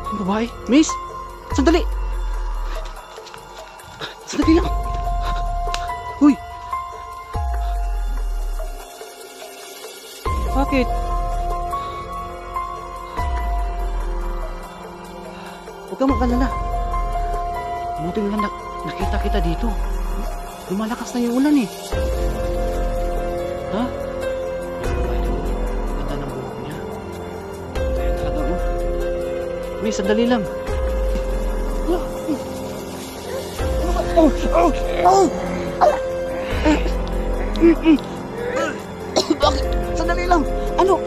Yung babae? Miss! Sandali! Sandali lang! Uy! Bakit? Huwag kang mag-alala. Buti nga nakita kita dito. Lumalakas na yung ulan eh. Ha? Ganda ng buhok niya. Kaya talaga oh. May sandali lang. Bakit? Sandali lang. Ano?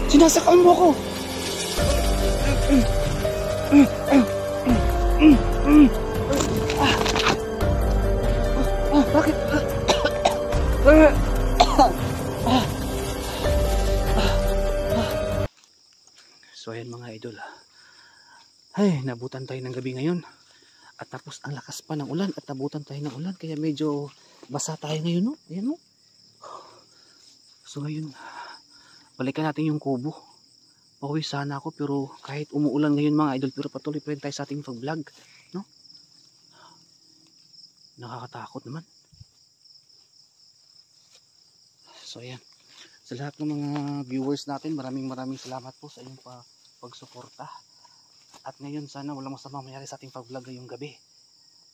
Sinasakal mo ako. Bakit? So ayan mga idol. Ay, nabutan tayo ng gabi ngayon. At tapos ang lakas pa ng ulan at nabutan tayo ng ulan. Kaya medyo basa tayo ngayon, no? Ayan, no? So ngayon, balikan natin yung kubo. Pauwi sana ako pero kahit umuulan ngayon mga idol, pero patuloy pa rin tayo sa ating pag-vlog, no? Nakakatakot naman. So ayan, sa lahat ng mga viewers natin, maraming salamat po sa inyong pagsuporta. At ngayon sana walang masamang mangyari sa ating pag-vlog ngayong gabi.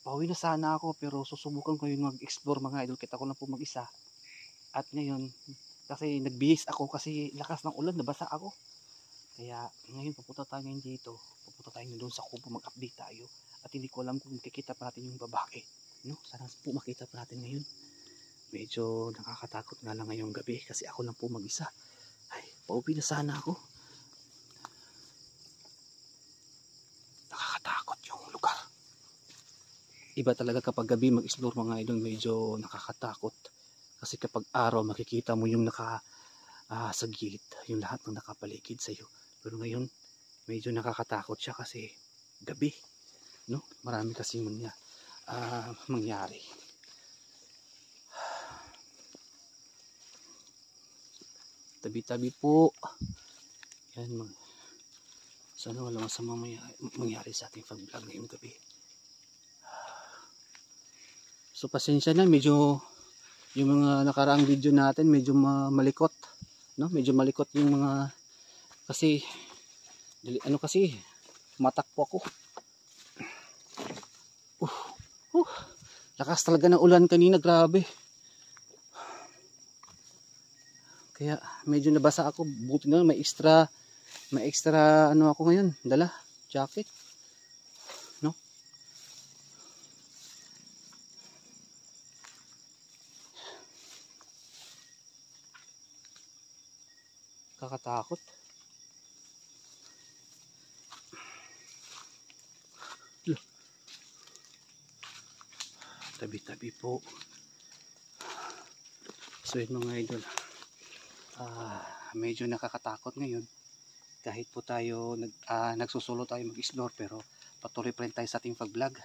Pauwi na sana ako pero susubukan ko yung mag-explore mga idol, kita ko lang po mag-isa. At ngayon, kasi nagbihis ako kasi lakas ng ulan, nabasa ako. Kaya ngayon pupunta tayo ngayon dito, pupunta tayo doon sa kubo, mag-update tayo. At hindi ko alam kung makikita pa natin yung babae, no? Sana po makita pa natin ngayon. Medyo nakakatakot nga lang ngayong gabi kasi ako lang po mag-isa. Ay, pauwi na sana ako. Nakakatakot yung lugar. Iba talaga kapag gabi mag-explore mga idol, medyo nakakatakot. Kasi kapag araw makikita mo yung sa gilid, yung lahat ng nakapaligid sa iyo. Pero ngayon, medyo nakakatakot siya kasi gabi, no? Marami kasi mangyari. Tabi-tabi po. Yan, sana wala masamang mangyari sa ating pag-vlog ngayong gabi. So pasensya na, medyo yung mga nakaraang video natin medyo malikot, no? Medyo malikot yung mga kasi matakpo ako. Lakas talaga ng ulan kanina, grabe. Kaya medyo nabasa ako. Buti na may extra ano ako ngayon, dala jacket, no? Kakatakot. Tabi-tabi po. So yun mga idol, medyo nakakatakot ngayon. Kahit po tayo nagsusulo tayo mag-explore, pero patuloy pa rin tayo sa ating pag-vlog.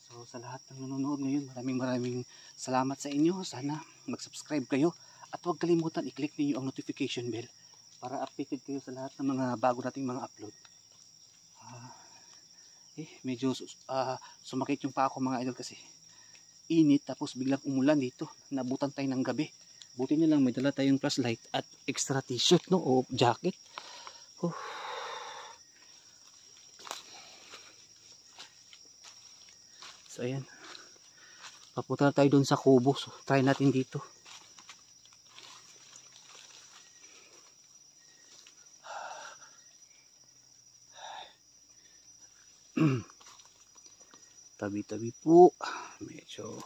So sa lahat ng nanonood ngayon, maraming salamat sa inyo. Sana mag-subscribe kayo at huwag kalimutan i-click niyo ang notification bell para updated kayo sa lahat ng mga bago nating mga upload. Medyo sumakit yung pa ako mga idol kasi init, tapos biglang umulan dito. Nabutan tayo ng gabi. Buti na lang may dala tayong flashlight at extra t-shirt, no, o jacket. So ayan, papunta tayo dun sa kubo. So try natin dito. Tabi-tabi po, medyo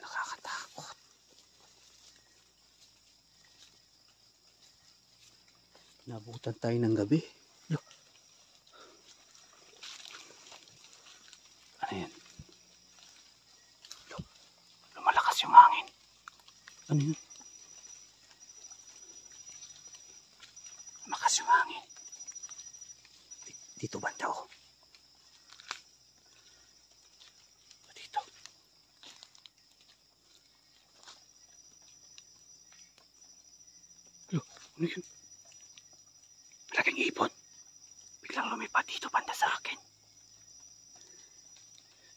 nakakatakot. Nabutan tayo ng gabi. Ano yan? Lumalakas yung hangin. Ano yun? Lumakas yung hangin. Dito banda ako. Dito. Ano yun? malaking ibon. Biglang lumipad dito banda sa akin.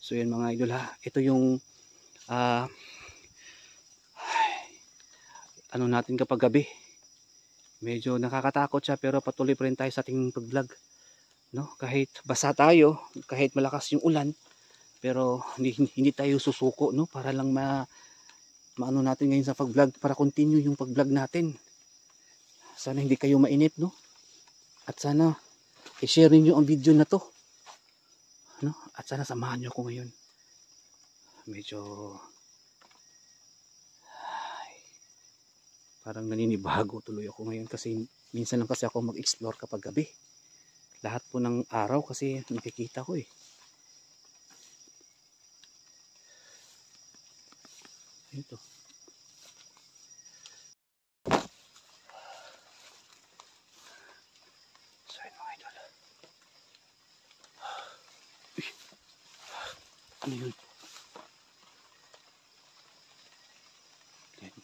So yan mga idol ha. Ito yung ano natin kapag gabi. Medyo nakakatakot siya pero patuloy pa rin tayo sa ating pag-vlog. No? Kahit basa tayo, kahit malakas yung ulan, pero hindi tayo susuko, no? Para lang maano natin ngayon sa pag-vlog, para continue yung pag-vlog natin. Sana hindi kayo mainip, no? At sana i-share niyo ang video na to. No? At sana samahan niyo ako ngayon. Medyo parang naninibago tuloy ako ngayon kasi minsan lang kasi ako mag-explore kapag gabi. Lahat po ng araw kasi nakikita ko eh. Ito. So yun mga idol. Uy. Ano yun?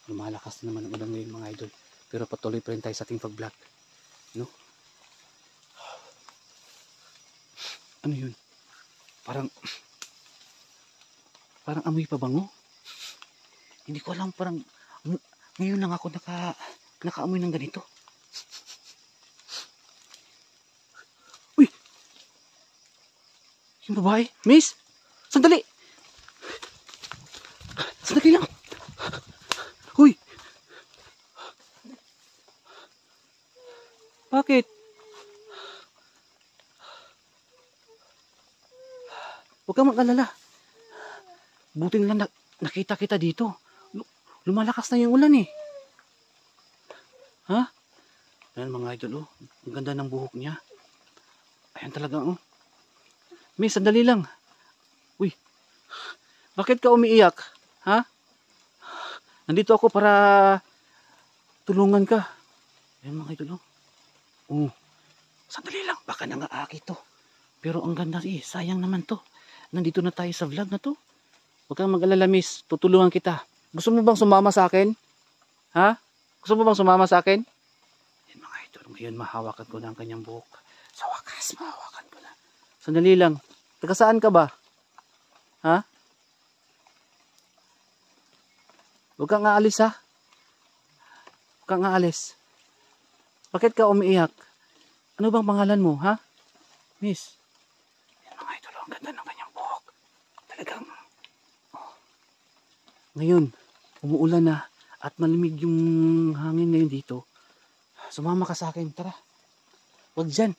Lumalakas na naman ang ulan ngayon mga idol. Pero patuloy pa rin tayo sa ating pag-vlog. No? Ano yun? Parang amoy pabango. Hindi ko alam, parang ngayon lang ako nakaamoy ng ganito. Uy! Yung babae? Miss! Sandali! Sandali lang! Uy! Bakit? Huwag kang mag-alala. Buti lang nakita kita dito. Lumalakas na yung ulan eh. Ha? Ayan mga idol oh. Ang ganda ng buhok niya. Ayan talaga oh. Miss, sandali lang. Uy. Bakit ka umiiyak? Ha? Nandito ako para tulungan ka. Ayan mga idol oh. Oh. Sandali lang. Baka nangaaki to. Pero ang ganda eh. Sayang naman to. Nandito na tayo sa vlog na to. Huwag kang mag-alala miss. Tutulungan kita. Gusto mo bang sumama sa akin? Ha? Gusto mo bang sumama sa akin? Yan mga idol. Ngayon mahawakan ko na ang kanyang buhok. Sa wakas mahawakan ko na. Sandali lang. Taga saan ka ba? Ha? Huwag kang aalis ha? Huwag kang aalis. Bakit ka umiiyak? Ano bang pangalan mo ha? Miss. Yan mga idol. Ang ganda ng kanyang buhok. Talagang ngayon, umuulan na at malamig yung hangin ngayon dito. Sumama ka sa akin, tara. Huwag dyan.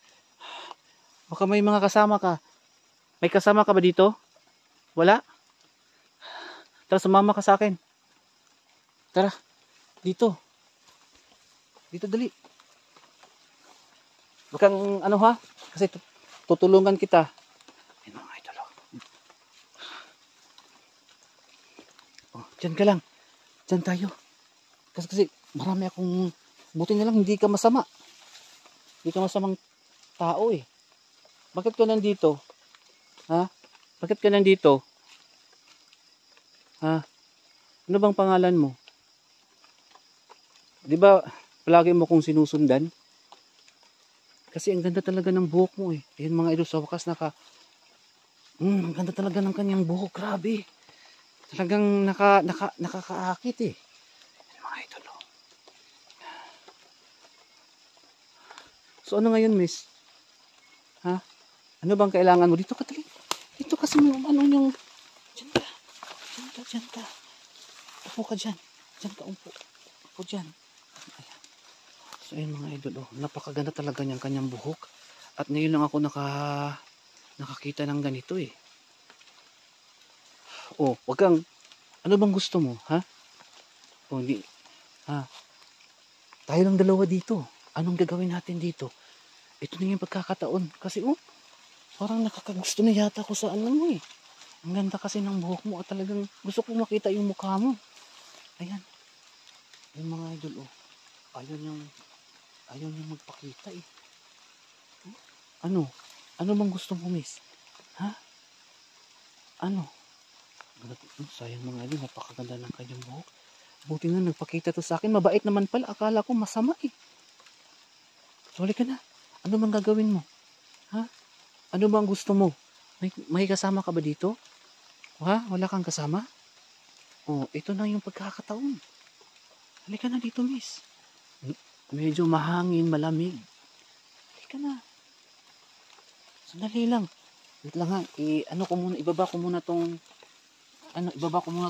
Baka may mga kasama ka. May kasama ka ba dito? Wala? Tara, sumama ka sa akin. Tara, dito. Dito, dali. Huwag kang ano ha? Kasi tutulungan kita. Yan mga idol. Oh, dyan ka lang. Dyan tayo. Kasi marami akong... Buti na lang hindi ka masama. Hindi ka masamang tao eh. Bakit ka nandito? Ha? Bakit ka nandito? Ha? Ano bang pangalan mo? Di ba palagi mo kong sinusundan? Kasi ang ganda talaga ng buhok mo eh. Ayan mga idol, sa wakas ang ganda talaga ng kanyang buhok. Grabe. Talagang nakakaakit eh. Ayan mga idol. Oh. So ano ngayon miss? Ha? Ano bang kailangan mo? Dito ka tali. Dito kasi mo ano yung... Diyan ka. Diyan ka. Upo ka dyan. Diyan ka upo. Upo dyan. Ayan. So ayun mga idol. Oh. Napakaganda talaga niyang kanyang buhok. At ngayon lang ako nakakita ng ganito eh. Oh, wag kang... Ano bang gusto mo? Ha? Oh, hindi. Ha? Tayo lang dalawa dito. Anong gagawin natin dito? Ito na yung pagkakataon. Kasi parang nakakagusto na yata ako sa ano mo eh. Ang ganda kasi ng buhok mo. At talagang gusto ko makita yung mukha mo. Ayan. Yung mga idol oh. Ayaw niyang magpakita eh. Ano? Ano bang gusto mo miss? Ha? Ano? Sayang mga idol. Napakaganda ng kanyang buhok. Buti nga nagpakita to sa akin. Mabait naman pala. Akala ko masama eh. So halika na. Ano bang gagawin mo? Ha? Ano bang gusto mo? May kasama ka ba dito? Ha? Wala kang kasama? Oh, ito na yung pagkakataon. Halika na dito, miss. Medyo mahangin, malamig. Halika na. Sandali lang. Wait lang ha. Ibaba ko muna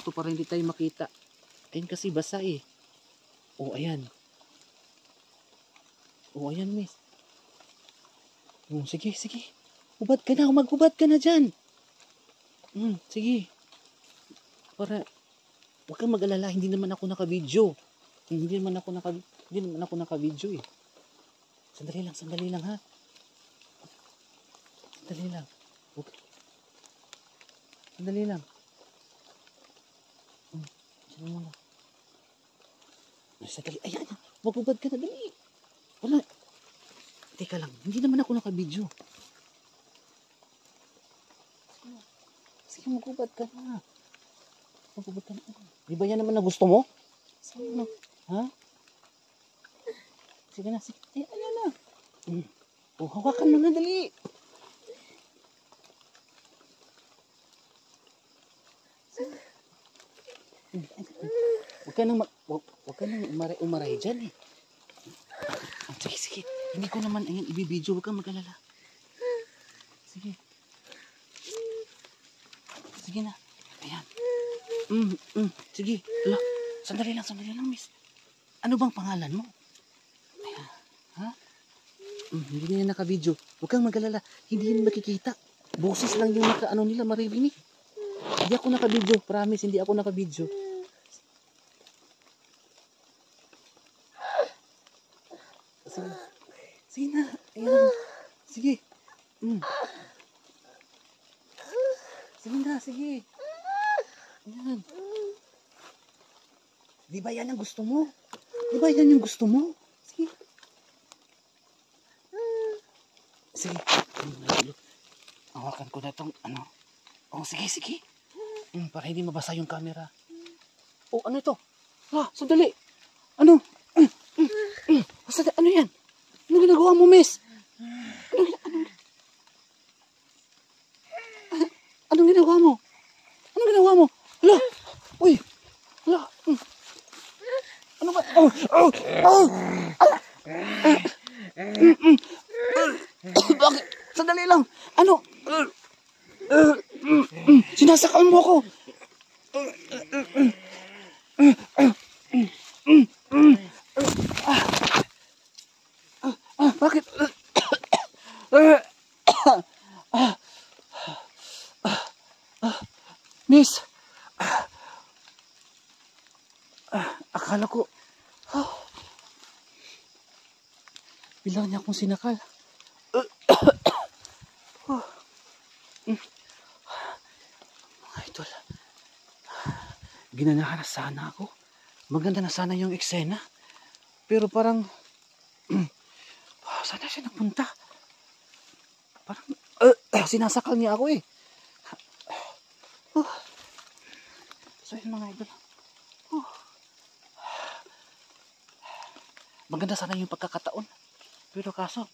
to para hindi tayo makita. Ayun kasi basa eh. Oh, ayan. Oh, ayan, miss. Oh, sige. Hubad ka na. Maghubad ka na dyan. Sige. Para, huwag kang mag-alala. Hindi naman ako naka-video. Hindi naman ako naka-video eh. Sandali lang ha. Sandali lang. Sino mo na? Sandali. Ayan. Maghubad ka na. Dali. Wala. Teka lang. Hindi naman ako naka-video. Sige, maghubad ka na. Di ba yan naman na gusto mo? Sige. Ha? Sige na. Ayan na. Oh, hawakan mo na. Dali. Huwag ka nang umaray dyan eh. Sige. Hindi ko naman ayan ibibidyo. Huwag kang mag-alala. Sige. Sige na. Ayan. Sige. Ala, sandali lang, miss. Ano bang pangalan mo? Ayan. Ha? Hindi na yan naka-video. Huwag kang mag-alala. Hindi yan makikita. Boses lang yung nila maririnig. Hindi ako naka-video. Promise, hindi ako naka-video. Sige na. Ayan. Sige. Sige. Ayan. Di ba yan ang gusto mo? Di ba yan yung gusto mo? Sige. Hawakan ko na itong Oh, sige. Para hindi mabasa yung camera. Oh, ano ito? Sandali. Ano? Ano yan? Ano ginagawa mo, miss? Anong ginagawa mo? Hala! Uy! Hala! Ano ba? Bakit? Sandali lang! Ano? Sinasakal mo ako! Bakit? Miss, akala ko bilang niya akong sinakal. Mga idol, ginanahan na sana ako. Maganda na sana yung eksena, pero parang sana siya nagpunta. Parang sinasakal niya ako eh. So yun mga idol. Maganda sana yung pagkakataon. Pero kaso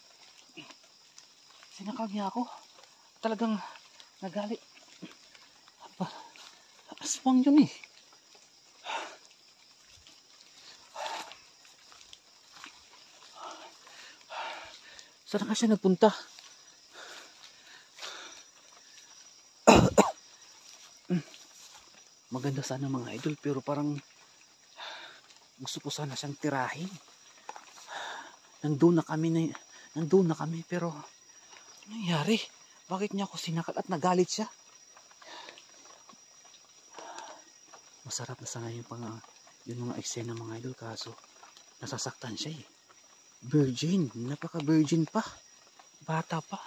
sinakal niya ako. Talagang nagalit. Aswang yun eh. Saan ka siya nagpunta? Maganda sana mga idol, pero parang gusto ko sana siyang tirahin. Nandun na kami, pero ano nangyari? Bakit niya ako sinakal at nagalit siya? Masarap na sana yung mga eksena mga idol, kaso nasasaktan siya eh. Virgin, napaka-virgin pa. Bata pa.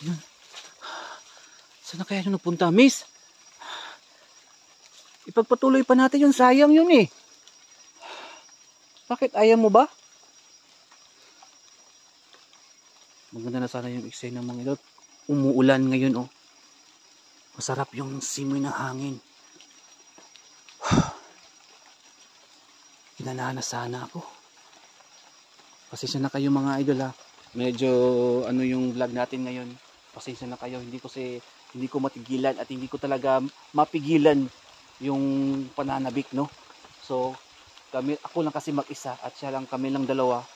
Yan. Saan na kaya yung nagpunta, miss? Ipagpatuloy pa natin yun, sayang yun eh. Bakit ayaw mo ba? Maganda na sana yung eksena mga idol. Umuulan ngayon oh. Masarap yung simoy ng hangin. Nananasana ako. Pasensya na kayo mga idol ha. Medyo ano yung vlog natin ngayon. Pasensya na kayo. Hindi ko matigilan at hindi ko talaga mapigilan yung pananabik, no. So ako lang kasi mag-isa at siya lang, kami lang dalawa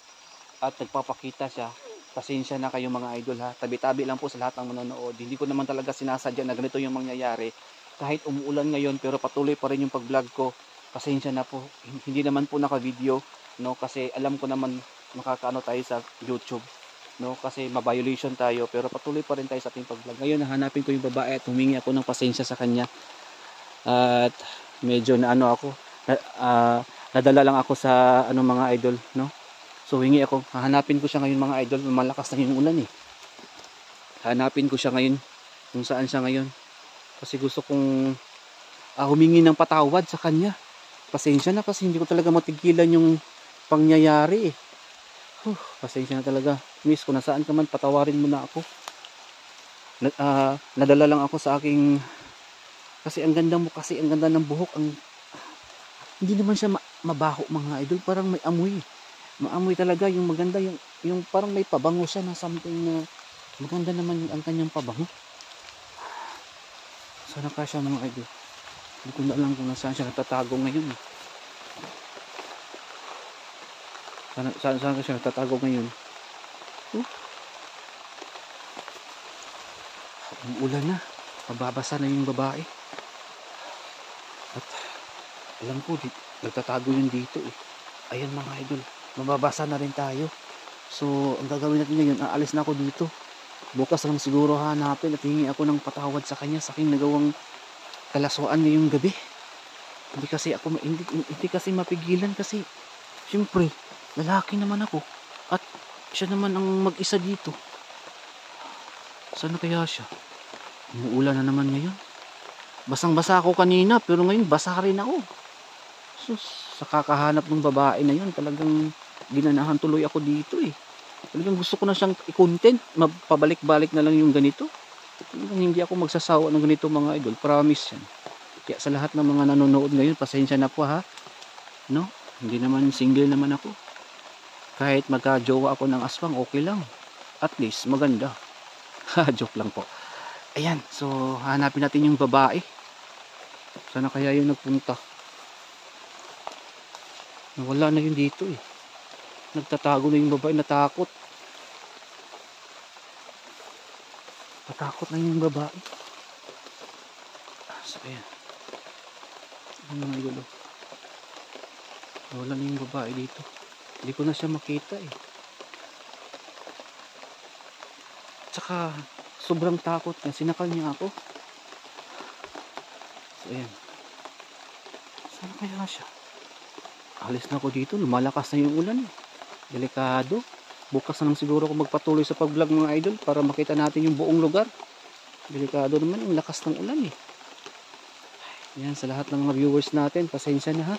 at nagpapakita siya. Pasensya na kayo mga idol ha. Tabi-tabi lang po sa lahat ng manonood. Hindi ko naman talaga sinasadya na ganito yung mangyayari. Kahit umuulan ngayon pero patuloy pa rin yung pag-vlog ko. Pasensya na po. Hindi naman po naka-video, no, kasi alam ko naman makakaano tayo sa YouTube, no, kasi ma-violation tayo, pero patuloy pa rin tayo sa ating pag-vlog. Ngayon nahanapin ko yung babae at humingi ako ng pasensya sa kanya. At medyo nadala lang ako sa mga idol, no. So hingi ako, hahanapin ko siya ngayon mga idol. Malakas na yung ulan eh. Hanapin ko siya ngayon kung saan siya ngayon. Kasi gusto kong humingi ng patawad sa kanya. Pasensya na kasi hindi ko talaga matigilan yung pangyayari eh. Pasensya na talaga. Miss, kung nasaan ka man, patawarin mo na ako. Nadala lang ako sa aking, kasi ang ganda mo, kasi ang ganda ng buhok. Hindi naman siya mabaho mga idol. Parang may amoy. Maamoy talaga yung maganda. Yung parang may pabango siya na something na maganda naman ang kanyang pabango. Sana ka siya mga idol. Hindi ko na alam kung nasaan siya natatago ngayon. Saan siya natatago ngayon? Umuulan na. Mababasa na yung babae. At alam ko, nagtatago yun dito eh. Ayan mga idol. Mababasa na rin tayo. So, ang gagawin natin ngayon, aalis na ako dito. Bukas lang siguro hanapin at hingi ako ng patawad sa kanya sa aking nagawang kalaswaan ngayong gabi. Hindi kasi mapigilan kasi syempre lalaki naman ako at siya naman ang mag-isa dito. Sana kaya siya? Umuulan na naman ngayon. Basang-basa ako kanina pero ngayon basa rin ako. Sus, sa kakahanap ng babae na yun talagang ginanahan tuloy ako dito eh. Talagang gusto ko na siyang i-content. Pabalik-balik na lang yung ganito. Hindi ako magsasawa ng ganito mga idol, promise yan. Kaya sa lahat ng mga nanonood ngayon, pasensya na po ha, no, hindi naman single naman ako. Kahit magka-jowa ako ng aswang, okay lang, at least maganda. Joke lang po. Ayan, so hanapin natin yung babae. Sana kaya yung nagpunta. Wala na yun dito eh. Nagtatago na yung babae, natakot. Natakot na yung babae. So ayan. Ano mga idol. Wala na yung babae dito. Hindi ko na siya makita eh. Tsaka sobrang takot niya. Sinakal niya ako. So ayan. Saan kaya siya? Alis na ako dito. Lumalakas na yung ulan eh. Delikado. Bukas na lang siguro ako magpatuloy sa pag-vlog mga idol para makita natin yung buong lugar. Delikado naman yung lakas ng ulan eh. Yan, sa lahat ng mga viewers natin, pasensya na ha.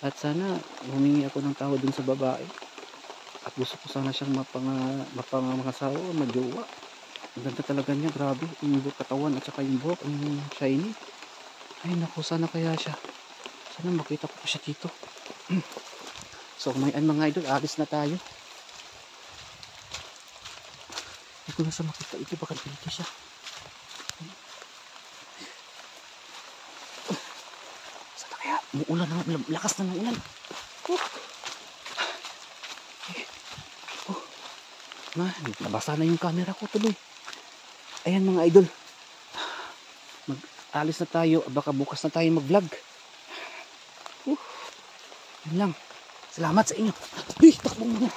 At sana humingi ako ng tawad dun sa babae. At gusto ko sana siyang mapangasawa, majowa. Ang ganda talaga niya, grabe. Yung katawan at saka yung buhok, yung shiny. Ay naku, sana kaya siya. Sana makita ko siya dito. So kumain mga idol, alis na tayo. Hindi ko na siya makita. Ito baka dito siya. Sana kaya? Umuulan na. Lakas na ng ulan. Nabasa na yung camera ko tuloy. Ayan mga idol. Mag-alis na tayo. Baka bukas na tayo mag-vlog. Yan lang. Salamat sa inyo. Takbo muna.